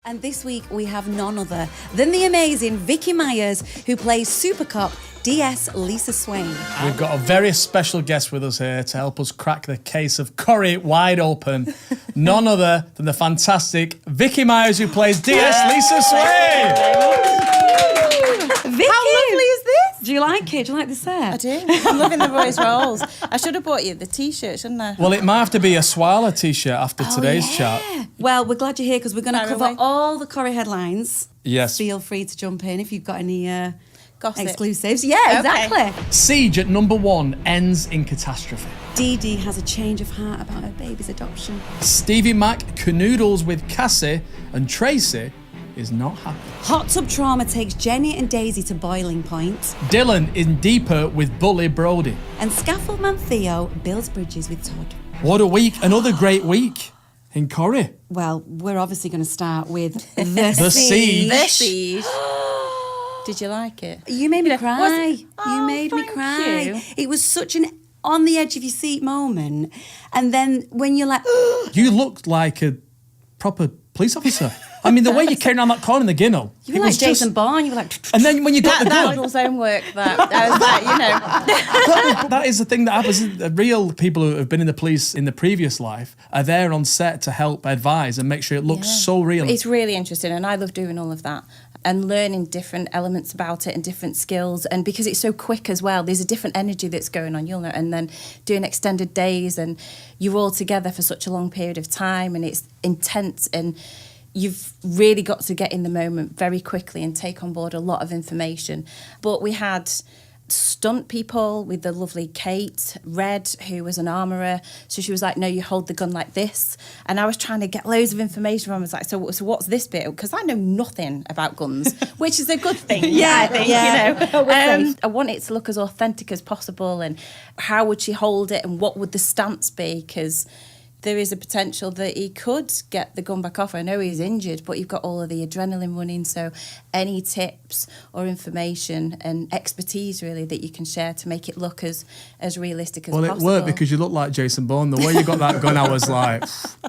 And this week we have none other than the amazing Vicky Myers, who plays Super Cop DS Lisa Swain. We've got a very special guest with us here to help us crack the case of Corrie wide open. None other than the fantastic Vicky Myers, who plays DS Lisa Swain. Vicky, how lovely is this? Do you like it? Do you like the set? I do. I'm loving the boys' roles. I should have bought you the T-shirt, shouldn't I? Well, it might have to be a Swala t-shirt after today's chat. Well, we're glad you're here because we're going to cover away. all the Corrie headlines. Yes. Feel free to jump in if you've got any Gossip. exclusives. Yeah, exactly. Siege at #1 ends in catastrophe. Dee Dee has a change of heart about her baby's adoption. Stevie Mac canoodles with Cassie, and Tracy is not happy. Hot tub trauma takes Jenny and Daisy to boiling point. Dylan in deeper with Bully Brody. And scaffoldman Theo builds bridges with Todd. What a week. Another great week in Corrie. Well, we're obviously going to start with The Siege. The Siege. Did you like it? You made me cry. You made me thank cry. you. It was such an on the edge of your seat moment. And then when you're like... You looked like a proper police officer. I mean, the way you came around that corner in the Ginnell. You were like Jason Bourne. You were like... And then when you got the That gun... was homework, that. I was like, you know. That is the thing that happens. The real people who have been in the police in the previous life are there on set to help advise and make sure it looks so real. It's really interesting, and I love doing all of that and learning different elements about it and different skills. And because it's so quick as well, there's a different energy that's going on, you'll know. And then doing extended days, and you're all together for such a long period of time, and it's intense, and you've really got to get in the moment very quickly and take on board a lot of information. But we had stunt people with the lovely Kate Red, who was an armourer. So she was like, no, you hold the gun like this. And I was trying to get loads of information from her. I was like, so what's this bit? Because I know nothing about guns, which is a good thing. I think, you know. I want it to look as authentic as possible, and how would she hold it, and what would the stance be? Because there is a potential that he could get the gun back off. I know he's injured, but you've got all of the adrenaline running. So any tips or information and expertise really that you can share to make it look as realistic as possible. Well, it worked because you look like Jason Bourne. The way you got that gun, I was like...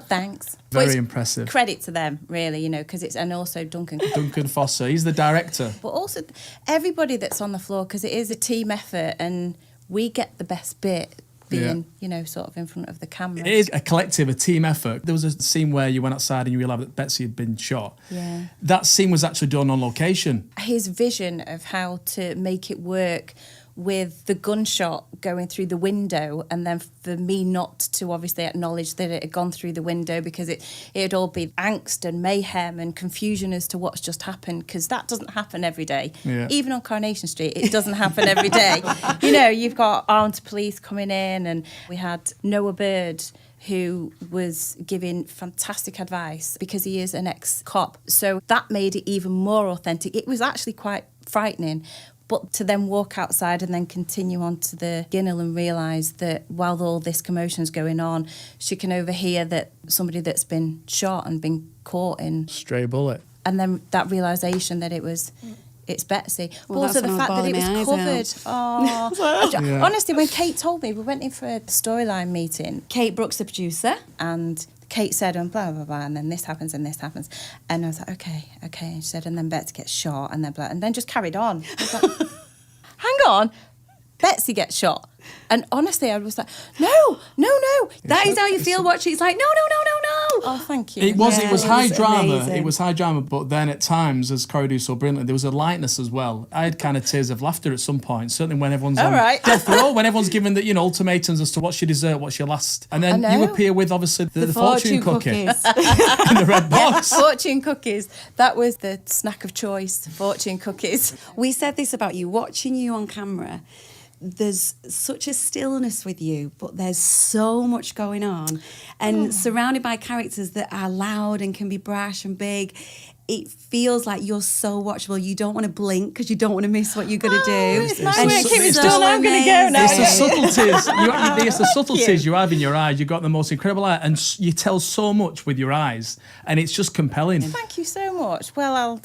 Thanks. Very impressive. Credit to them, really, you know, because it's... And also Duncan Foster, he's the director. But also everybody that's on the floor, because it is a team effort, and we get the best bit being, you know, sort of in front of the camera. It is a collective, a team effort. There was a scene where you went outside and you realised that Betsy had been shot. Yeah. That scene was actually done on location. His vision of how to make it work with the gunshot going through the window, and then for me not to obviously acknowledge that it had gone through the window, because it'd all be angst and mayhem and confusion as to what's just happened, because that doesn't happen every day. Yeah. Even on Coronation Street, it doesn't happen every day. You know, you've got armed police coming in, and we had Noah Bird, who was giving fantastic advice because he is an ex-cop. So that made it even more authentic. It was actually quite frightening. But to then walk outside and then continue on to the Ginnell and realise that while all this commotion's going on, she can overhear that somebody that's been shot and been caught in... Stray bullet. And then that realisation that it's Betsy. Well, but also the fact that it was covered. Oh. Honestly, when Kate told me, we went in for a storyline meeting. Kate Brooks, the producer. And Kate said, and blah, blah, blah, and then this happens and this happens. And I was like, okay. And she said, and then Betsy gets shot, and then blah, and then just carried on. I was like, hang on, Betsy gets shot. And honestly, I was like, no. That is how you feel watching. It's like, no. Oh, thank you. It was high drama. amazing. It was high drama, but then at times, as Corrie do so brilliantly, there was a lightness as well. I had kind of tears of laughter at some point, certainly when everyone's on death row, when everyone's given the, ultimatums as to what's your dessert, what's your last. And then you appear with, obviously, the fortune cookie in the red box. Yeah, fortune cookies. That was the snack of choice, fortune cookies. We said this about you, watching you on camera. There's such a stillness with you, but there's so much going on, and surrounded by characters that are loud and can be brash and big. It feels like you're so watchable. You don't want to blink because you don't want to miss what you're going to do. It's my And work. it's Keep it so still. I'm going to go now. It's the subtleties. It's the subtleties you have in your eyes. You've got the most incredible eye, and you tell so much with your eyes, and it's just compelling. Thank you so much. Well,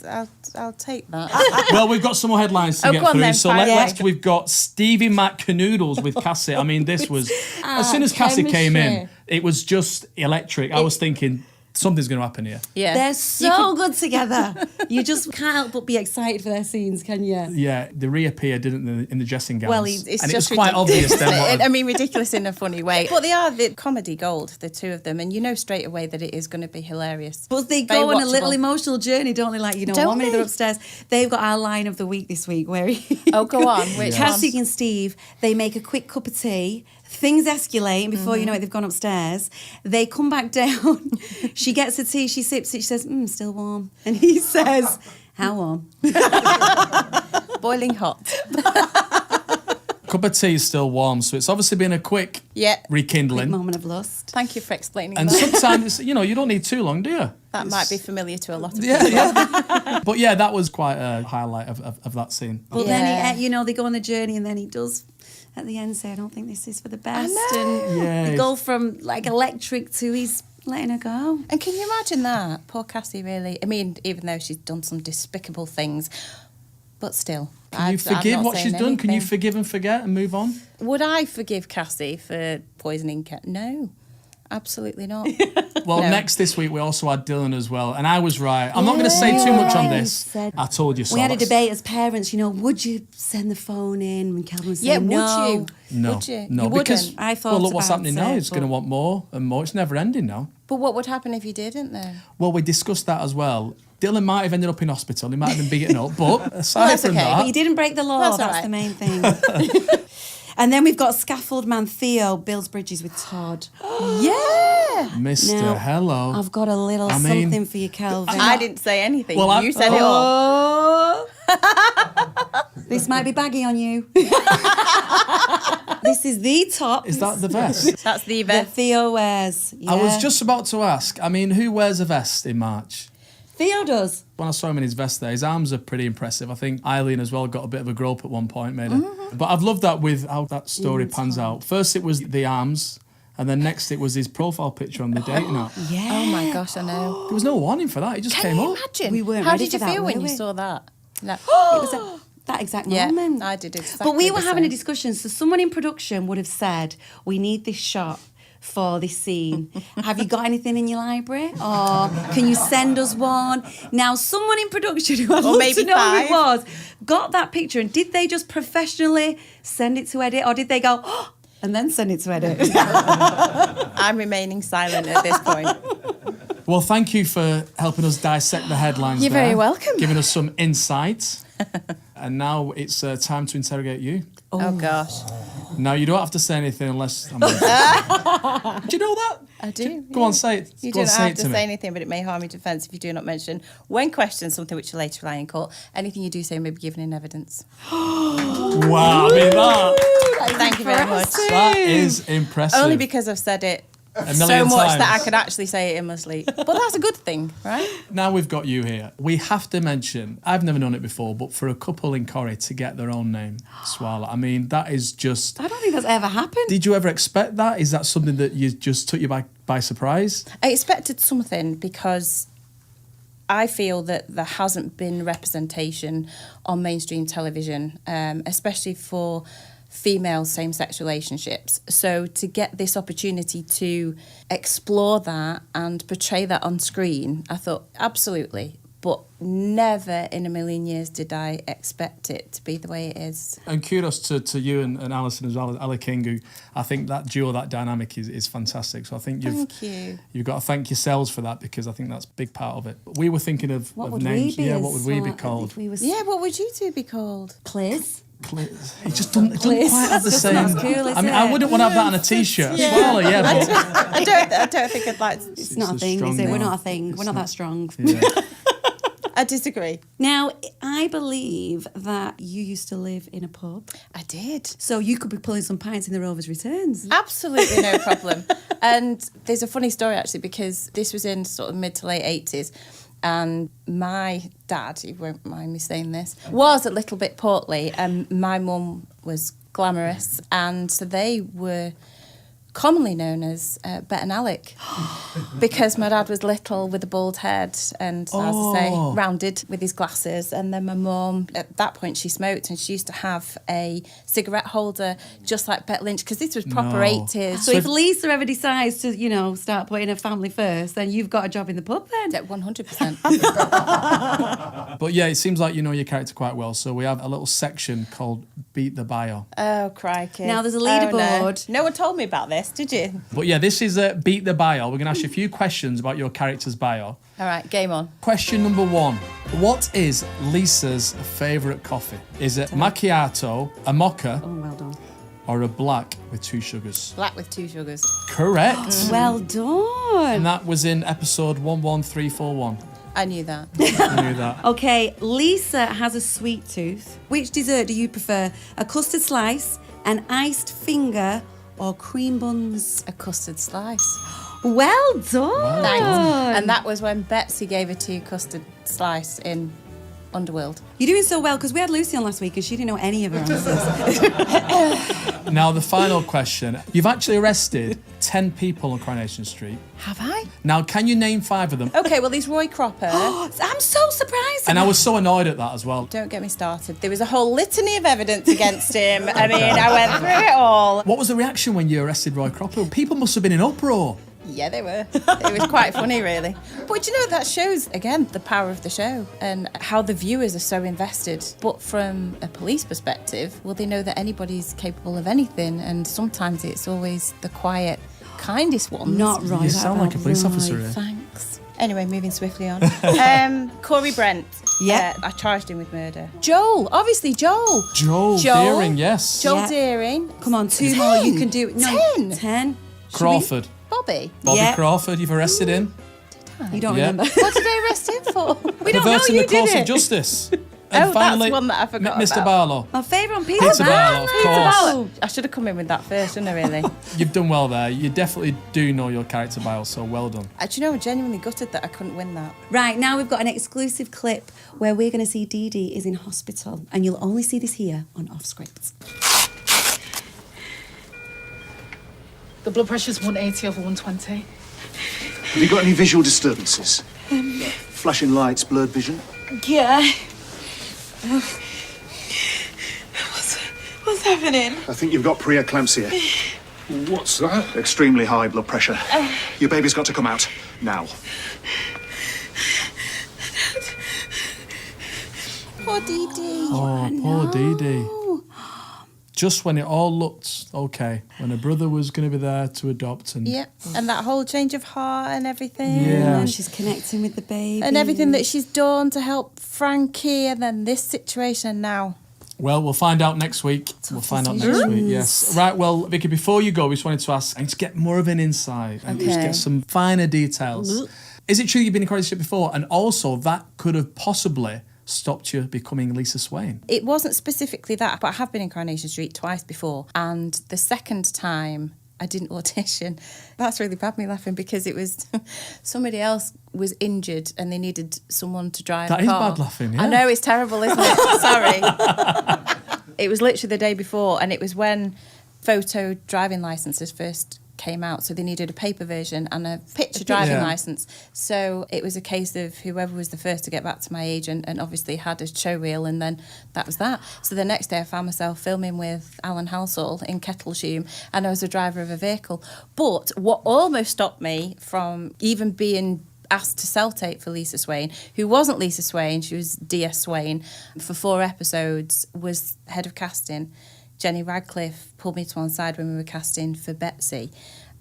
I'll take that. Well, we've got some more headlines to get go on through. then, So fire we've got Stevie Mac canoodles with Cassie. I mean, this was as soon as Cassie came in, it was just electric. I was thinking, something's going to happen here. Yeah. They're so good together. You just can't help but be excited for their scenes, can you? Yeah, they reappeared, didn't they, in the dressing gowns? Well, it's and just it was quite obvious then. I mean, ridiculous in a funny way. But they are the comedy gold, the two of them, and you know straight away that it is going to be hilarious. But they Very go on a watchable. little emotional journey, don't they? Like, you know, Don't one minute they? they're upstairs. They've got our line of the week this week where Oh, go on. Which Cassie one? and Steve, they make a quick cup of tea. Things escalate, and before you know it, they've gone upstairs. They come back down. She gets the tea, she sips it, she says, still warm. And he says, how warm? Boiling hot. Cup of tea is still warm, so it's obviously been a quick rekindling. Quick moment of lust. Thank you for explaining And that. sometimes, you don't need too long, do you? That might be familiar to a lot of Yeah, people. yeah. But yeah, that was quite a highlight of that scene. But then, they go on the journey, and then he does, at the end, say, I don't think this is for the best. And they go from, like, electric to he's letting her go. And can you imagine that? Poor Cassie, really. I mean, even though she's done some despicable things, but still. Can you forgive what she's done? Can you forgive and forget and move on? Would I forgive Cassie for poisoning Cat? No, absolutely not. Well, next this week we also had Dylan as well, and I was right. I'm not going to say too much on this. I told you so. We had a debate as parents, would you send the phone in when Calvin was saying no? Would you? No, Would you? no, You because wouldn't. I thought well, look what's about happening now. it, He's going to want more and more. It's never ending now. But what would happen if you didn't, though? Well, we discussed that as well. Dylan might have ended up in hospital. He might have been beaten up, but aside that's from okay. that, But you didn't break the law. That's all That's right. the main thing. And then we've got scaffold man Theo builds bridges with Todd. Yeah. Mr. Now, Hello. I've got a little something for you, Kelvin. I didn't say anything. Well, you said it all. This might be baggy on you. This is the top Is that the vest? That's the that event. Theo wears. I was Yeah. just about to ask. I mean, who wears a vest in March? Theo does. When I saw him in his vest there, his arms are pretty impressive. I think Eileen as well got a bit of a grope at one point, made it. But I've loved that with how that story pans out. First it was the arms, and then next it was his profile picture on the dating app. Yeah. Oh my gosh, I know. There was no warning for that. It just Can came you up. imagine? We weren't How ready did you for that, feel when were you we? saw that? Like, It was that exact moment. I did exactly. But we were the having a same. discussion. So someone in production would have said, we need this shot for this scene. Have you got anything in your library? Or can you send us one? Now, someone in production who I'd love maybe to know who it 5. was, got that picture, and did they just professionally send it to edit? Or did they go, oh, and then send it to edit? I'm remaining silent at this point. Well, thank you for helping us dissect the headlines. You're there, very welcome. Giving us some insight. And now it's time to interrogate you. Oh gosh. Now, you don't have to say anything unless... do you know that? I do. Go on, say it. You Go on, don't say have it to to say me. anything, but it may harm your defence if you do not mention, when questioned, something which will later rely in court. Anything you do say may be given in evidence. Wow, I mean that. Thank you very much. That is impressive. Only because I've said it A so million much times. that I could actually say it in my sleep. But that's a good thing, right? Now we've got you here. We have to mention, I've never known it before, but for a couple in Corrie to get their own name, Swala, I mean, that is just... I don't think that's ever happened. Did you ever expect that? Is that something that you just took you by surprise? I expected something because I feel that there hasn't been representation on mainstream television, especially for female same-sex relationships. So to get this opportunity to explore that and portray that on screen, I thought, absolutely. But never in a million years did I expect it to be the way it is. And kudos to you and Alison as well, Ali King, who I think that duo, that dynamic is fantastic. So I think you've got to thank yourselves for that, because I think that's a big part of it. We were thinking of names. We be? What would we be called? If we was Yeah, what would you two be called? Pliz. It just doesn't quite have the That's same. not cool, is I mean, it? I wouldn't want to have that on a t-shirt. Swallow, yeah, but I don't think I'd like to. It's not a a thing, strong is it? We're name. not a thing. We're not that strong. yeah. I disagree. Now, I believe that you used to live in a pub, I did. so you could be pulling some pints in the Rovers Returns. Absolutely no problem. And there's a funny story actually, because this was in sort of mid to late 80s. And my dad, you won't mind me saying this, was a little bit portly, and my mum was glamorous. And so they were commonly known as Bet and Alec, because my dad was little with a bald head and, as I say, rounded with his glasses. And then my mum, at that point, she smoked, and she used to have a cigarette holder just like Bet Lynch, because this was proper 80s. So if Lisa ever decides to, start putting her family first, then you've got a job in the pub then. 100%. But yeah, it seems like you know your character quite well. So we have a little section called Beat the Bio. Oh, crikey. Now there's a leaderboard. No one told me about this, did you? But yeah, this is Beat the Bio. We're going to ask you a few questions about your character's bio. All right, game on. Question number 1. What is Lisa's favourite coffee? Is it macchiato, a mocha, Well done. or a black with 2 sugars? Black with 2 sugars. Correct. Well done. And that was in episode 11341. I knew that. I knew that. Okay, Lisa has a sweet tooth. Which dessert do you prefer? A custard slice, an iced finger, or cream buns? A custard slice. Well done. Thanks. And that was when Betsy gave her 2 custard slice in Underworld. You're doing so well, because we had Lucy on last week and she didn't know any of her answers. Now, the final question. You've actually arrested 10 people on Coronation Street. Have I? Now, can you name 5 of them? Okay, well, there's Roy Cropper. I'm so surprised. And I was so annoyed at that as well. Don't get me started. There was a whole litany of evidence against him. I mean, I went through it all. What was the reaction when you arrested Roy Cropper? People must have been in uproar. Yeah, they were. It was quite funny, really. But that shows, again, the power of the show and how the viewers are so invested. But from a police perspective, well, they know that anybody's capable of anything, and sometimes it's always the quiet, kindest ones. Not right. You sound like a police officer here. Thanks. Anyway, moving swiftly on. Corey Brent. Yeah. I charged him with murder. Joel, obviously Joel. Joel Deering, yes. Joel Yeah. Deering. Come on, 2 more. You can do it. No, 10. 10. Crawford. Bobby. Bobby Yeah. Crawford, you've arrested him. You don't Yeah. remember. What did I arrest him for? We don't know. Perverting You the course did of it. justice. And Oh, finally, that's one that I forgot Mr. about. Barlow. My favourite on pizza. Pizza Barlow, of course. I should have come in with that first, shouldn't I, really? You've done well there. You definitely do know your character bio, so well done. Actually, I'm genuinely gutted that I couldn't win that. Right, now we've got an exclusive clip where we're going to see Dee Dee is in hospital, and you'll only see this here on Off Script. The blood pressure's 180 over 120. Have you got any visual disturbances? Flashing lights, blurred vision? Yeah. What's happening? I think you've got preeclampsia. What's that? Extremely high blood pressure. Your baby's got to come out. Now. Poor Dee Dee. Oh, poor Dee Dee. Just when it all looked okay, when her brother was going to be there to adopt and... Yep, and that whole change of heart and everything. Yeah. And she's connecting with the baby. And everything that she's done to help Frankie, and then this situation now. Well, we'll find out next week. We'll find out next week, yes. Right, well, Vicky, before you go, we just wanted to ask, I need to get more of an insight and just get some finer details. Is it true you've been in Coronation Street before? And also, that could have possibly stopped you becoming Lisa Swain. It wasn't specifically that, but I have been in Coronation Street twice before. And the second time, I didn't audition. That's really bad, me laughing, because it was somebody else was injured and they needed someone to drive That a is car. bad laughing, yeah. I know, it's terrible, isn't it? Sorry. It was literally the day before, and it was when photo driving licenses first came out, so they needed a paper version and a picture driving licence. So it was a case of whoever was the first to get back to my agent and obviously had a show reel, and then that was that. So the next day I found myself filming with Alan Halsall in Kettlesham, and I was a driver of a vehicle. But what almost stopped me from even being asked to self-tape for Lisa Swain, who wasn't Lisa Swain, she was DS Swain, for 4 episodes, was head of casting. Jenny Radcliffe pulled me to one side when we were casting for Betsy,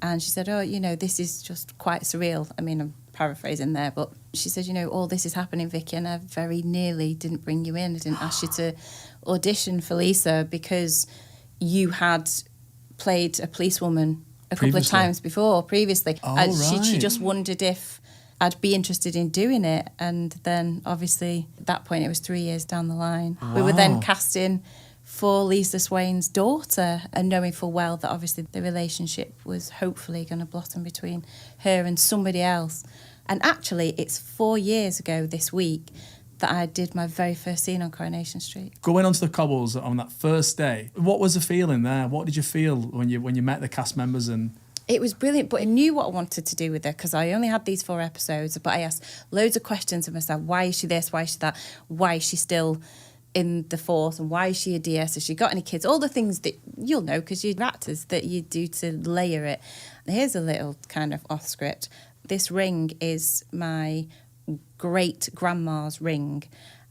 and she said, oh, this is just quite surreal. I mean, I'm paraphrasing there, but she said, all this is happening, Vicky, and I very nearly didn't bring you in. I didn't ask you to audition for Lisa because you had played a policewoman a couple of times previously. Oh, And right. she just wondered if I'd be interested in doing it. And then, obviously, at that point, it was 3 years down the line. Wow. We were then casting for Lisa Swain's daughter, and knowing full well that obviously the relationship was hopefully going to blossom between her and somebody else. And actually, it's 4 years ago this week that I did my very first scene on Coronation Street. Going onto the cobbles on that first day, what was the feeling there? What did you feel when you met the cast members? And it was brilliant, but I knew what I wanted to do with her because I only had these 4 episodes, but I asked loads of questions of myself. Why is she this? Why is she that? Why is she still in the force? And why is she a DS? Has she got any kids? All the things that you'll know because you're actors that you do to layer it. Here's a little kind of off script. This ring is my great grandma's ring,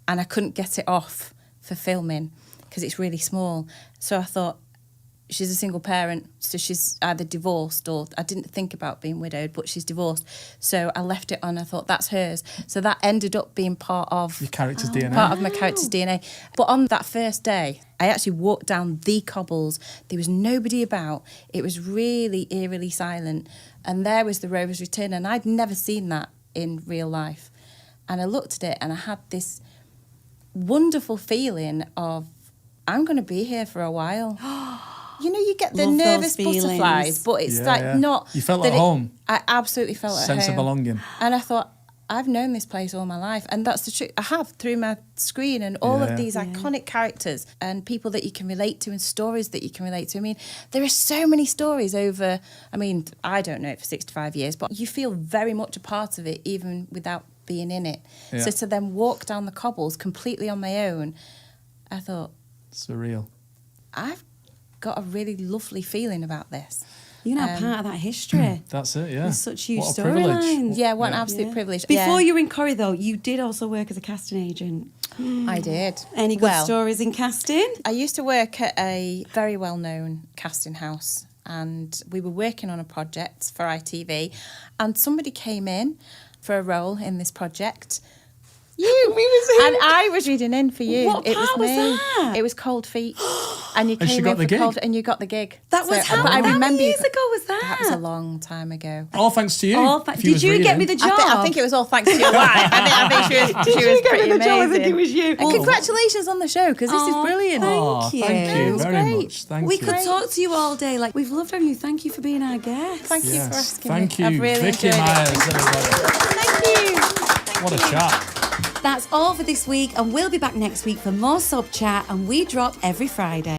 and I couldn't get it off for filming because it's really small. So I thought, she's a single parent, so she's either divorced or I didn't think about being widowed, but she's divorced. So I left it on. I thought that's hers. So that ended up being part of your character's DNA. Part of my character's DNA. But on that first day, I actually walked down the cobbles. There was nobody about. It was really eerily silent. And there was the Rover's Return, and I'd never seen that in real life. And I looked at it and I had this wonderful feeling of, I'm going to be here for a while. You know, you get the Love nervous those feelings. butterflies, but it's not... You felt at home. I absolutely felt at home. Sense of belonging. And I thought, I've known this place all my life. And that's the truth. I have, through my screen and all of these iconic characters and people that you can relate to and stories that you can relate to. I mean, there are so many stories over... I mean, I don't know it for 65 years, but you feel very much a part of it, even without being in it. Yeah. So to then walk down the cobbles completely on my own, I thought... Surreal. I've got a really lovely feeling about this. You're now part of that history. That's it, yeah. There's such huge What a privilege. storylines. Yeah, what an absolute privilege. Before you were in Corrie, though, you did also work as a casting agent. I did. Any good stories in casting? I used to work at a very well-known casting house, and we were working on a project for ITV, and somebody came in for a role in this project. You! And I was reading in for you. What part was that? It was Cold Feet. And you And she came got in the for gig? Cold, and you got the gig. That was So- but I how remember many you- years ago was that? That was a long time ago. All thanks to you. if Did was you get reading. me the job? I think it was all thanks to your wife. I think she was Did you get pretty me the job? I amazing. think it was you. And congratulations on the show, because this is Oh, brilliant. Oh, Thank you. thank It you was very great. much. Thank We you. could talk to you all day. Like, we've loved having you. Thank you for being our guest. Thank you for Yes. asking Thank me. you, I've really Vicky enjoyed Myers, it. everybody. Thank you. What a chat. That's all for this week, and we'll be back next week for more Sub Chat, and we drop every Friday.